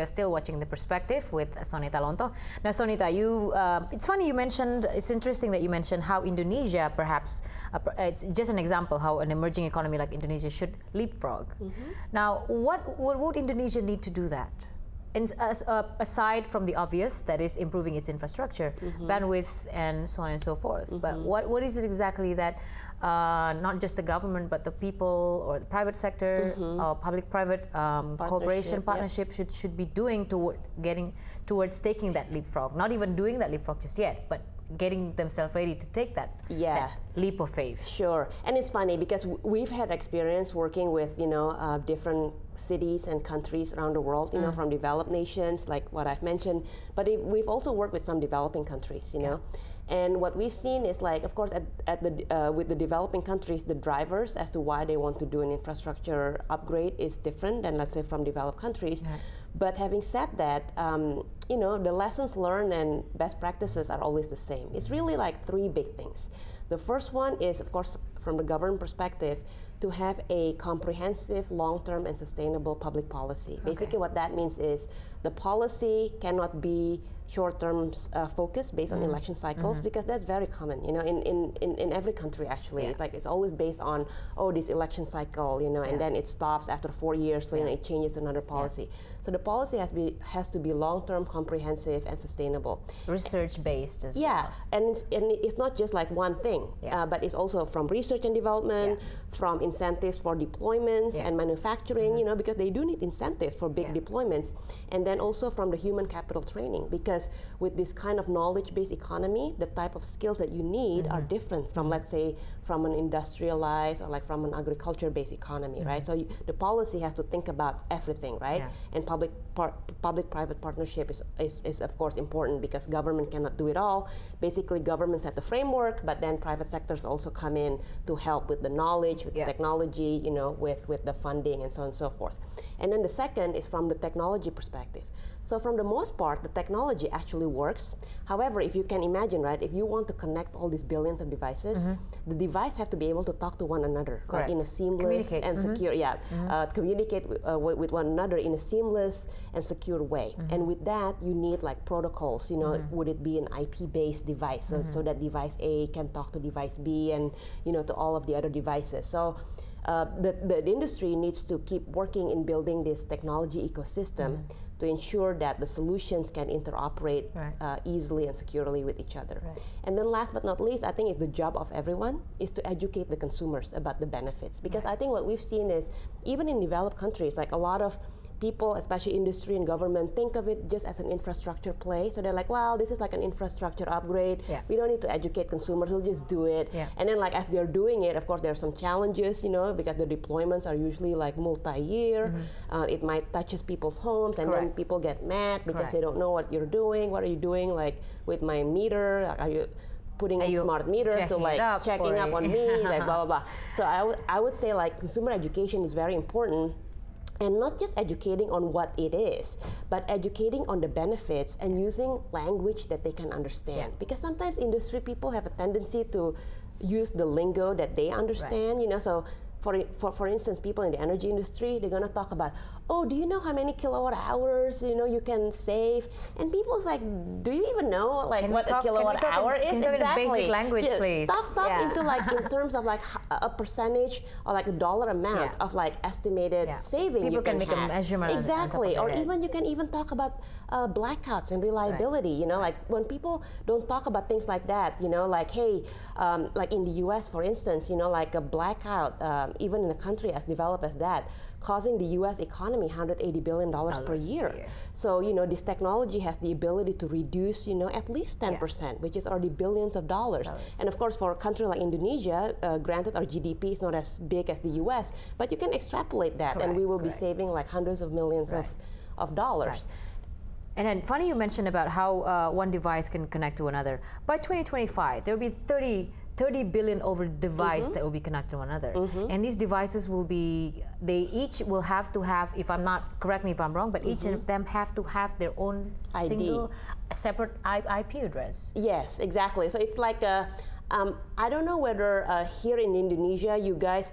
are still watching The Perspective with Sonita Lontoh. Now, Sonita, it's funny you mentioned, it's interesting that you mentioned how Indonesia, perhaps, it's just an example how an emerging economy like Indonesia should leapfrog. Now, what would Indonesia need to do that? And aside from the obvious, that is improving its infrastructure, bandwidth, and so on and so forth. But what is it exactly that not just the government, but the people or the private sector, or public-private cooperation partnership should be doing towards taking that leapfrog? Not even doing that leapfrog just yet, but getting themselves ready to take that leap of faith. Sure, and it's funny because we've had experience working with different cities and countries around the world, from developed nations like what I've mentioned, but we've also worked with some developing countries, And what we've seen is, like, of course, with the developing countries, the drivers as to why they want to do an infrastructure upgrade is different than, let's say, from developed countries. But having said that, the lessons learned and best practices are always the same. It's really like three big things. The first one is, of course, from the government perspective, to have a comprehensive, long-term, and sustainable public policy. Basically, what that means is the policy cannot be short-term focused based on election cycles, because that's very common, in every country actually. It's like it's always based on, this election cycle, and then it stops after 4 years, so it changes to another policy. So the policy has to be long-term, comprehensive, and sustainable. Research-based as well. Yeah, and it's not just like one thing, but it's also from research and development, from incentives for deployments and manufacturing, because they do need incentives for big deployments, and then also from the human capital training, because with this kind of knowledge-based economy, the type of skills that you need are different from, let's say, from an industrialized or like from an agriculture-based economy, right? So the policy has to think about everything, right? And public-private partnership is of course important, because government cannot do it all. Basically, government set the framework, but then private sectors also come in to help with the knowledge, with the technology, with the funding, and so on and so forth. And then the second is from the technology perspective. So from the most part, the technology actually works. However, if you can imagine, right, if you want to connect all these billions of devices, the device have to be able to talk to one another, like in a seamless and secure, communicate with one another in a seamless and secure way. And with that, you need like protocols, would it be an IP-based device, so that device A can talk to device B and, to all of the other devices. So the industry needs to keep working in building this technology ecosystem to ensure that the solutions can interoperate easily and securely with each other. And then last but not least, I think it's the job of everyone is to educate the consumers about the benefits. Because I think what we've seen is, even in developed countries, like a lot of people, especially industry and government, think of it just as an infrastructure play. So they're like, well, this is like an infrastructure upgrade. We don't need to educate consumers, we'll just do it. And then, like, as they're doing it, of course, there are some challenges, because the deployments are usually like multi-year. It might touches people's homes, and then people get mad because they don't know what you're doing. What are you doing, like, with my meter? Are you putting in smart meters to like checking up on me, like blah, blah, blah. So I would say, like, consumer education is very important. And not just educating on what it is, but educating on the benefits and using language that they can understand. Because sometimes industry people have a tendency to use the lingo that they understand, so for instance, people in the energy industry, they're gonna talk about, do you know how many kilowatt hours you can save? And people's like, do you even know like what a kilowatt hour is? Can you talk in basic language, please? Talk into like in terms of like a percentage or like a dollar amount of like estimated saving. People you can make have. a measurement. Exactly, or even you can even talk about blackouts and reliability. Like when people don't talk about things like that, like hey, like in the U.S. for instance, like a blackout. Even in a country as developed as that, causing the U.S. economy $180 billion per year. So, this technology has the ability to reduce, at least 10%, which is already billions of dollars. And of course, for a country like Indonesia, granted our GDP is not as big as the U.S., but you can extrapolate that, and we will be saving like hundreds of millions of dollars. And then funny you mentioned about how one device can connect to another. By 2025, there will be 30 billion over device that will be connected to one another. And these devices they each will have to have, correct me if I'm wrong, but each of them have to have their own single, separate IP address. Yes, exactly. So it's like I don't know whether here in Indonesia you guys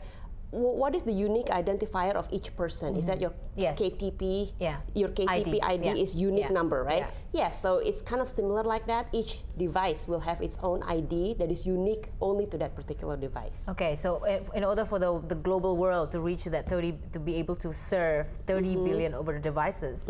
what is the unique identifier of each person? Is that your KTP? Your KTP ID is unique number, right? Yes, so it's kind of similar like that. Each device will have its own ID that is unique only to that particular device. Okay, so in order for the global world to reach that 30, to be able to serve 30 billion over devices,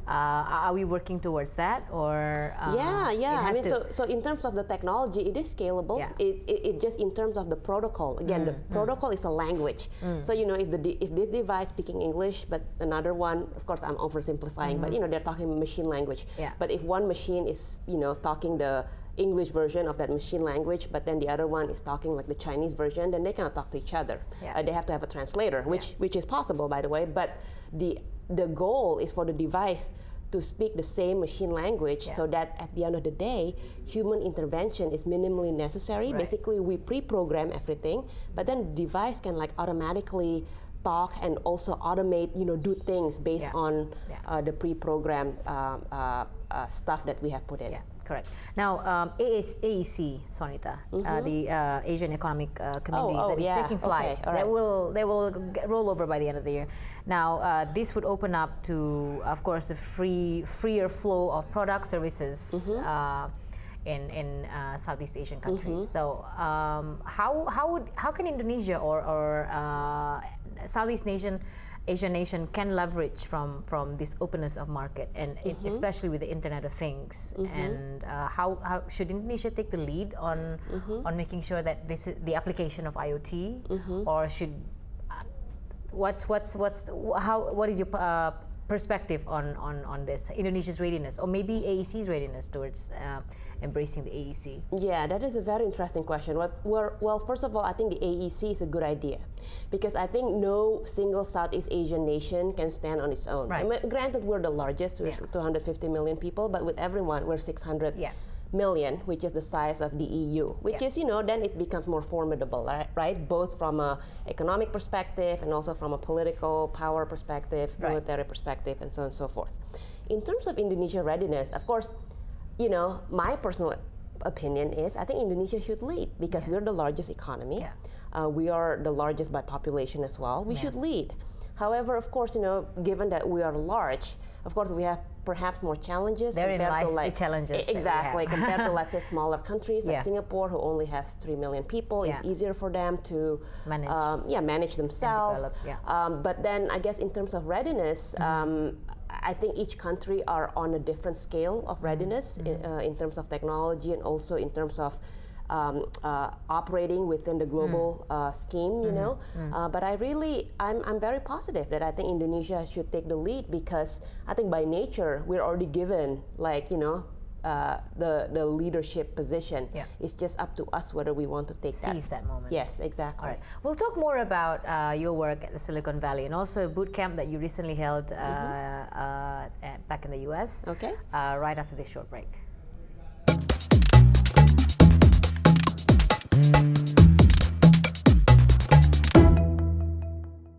are we working towards that, or? I mean, so in terms of the technology, it is scalable. It just in terms of the protocol. Again, the protocol is a language. So if this device speaking English, but another one, of course, I'm oversimplifying, but they're talking machine language. But if one machine is talking the English version of that machine language, but then the other one is talking like the Chinese version, then they cannot talk to each other. They have to have a translator, which is possible, by the way. But the goal is for the device to speak the same machine language, so that at the end of the day, human intervention is minimally necessary. Basically, we pre-program everything, but then the device can like automatically talk and also automate, do things based on the pre-programmed stuff that we have put in. Correct. Now, AEC, Sonita, the Asian Economic Community that is taking flight, they will roll over by the end of the year. Now, this would open up to, of course, a freer flow of products, services in Southeast Asian countries. So, how can Indonesia or Southeast Asian nation can leverage from this openness of market, and especially with the Internet of Things, and how should Indonesia take the lead on making sure that this is the application of IoT, or should what is your perspective on this, Indonesia's readiness, or maybe AEC's readiness towards embracing the AEC? Yeah, that is a very interesting question. Well, first of all, I think the AEC is a good idea, because I think no single Southeast Asian nation can stand on its own. I mean, granted, we're the largest, we're 250 million people, but with everyone, we're 600 million, which is the size of the EU, which is, then it becomes more formidable, right? Both from an economic perspective and also from a political power perspective, military perspective, and so on and so forth. In terms of Indonesia readiness, of course, my personal opinion is I think Indonesia should lead, because we're the largest economy. We are the largest by population as well. We should lead. However, of course, given that we are large, of course, we have perhaps more challenges. Therein lies the challenges. Exactly. Compared to, let's say, smaller countries like Singapore, who only has 3 million people, it's easier for them to manage themselves. But then, I guess, in terms of readiness, I think each country are on a different scale of readiness in terms of technology, and also in terms of operating within the global scheme, but I'm very positive that I think Indonesia should take the lead, because I think by nature we're already given the leadership position. It's just up to us whether we want to seize that moment. Yes, exactly. All right. We'll talk more about your work at the Silicon Valley, and also a boot camp that you recently held back in the US. Okay. Right after this short break.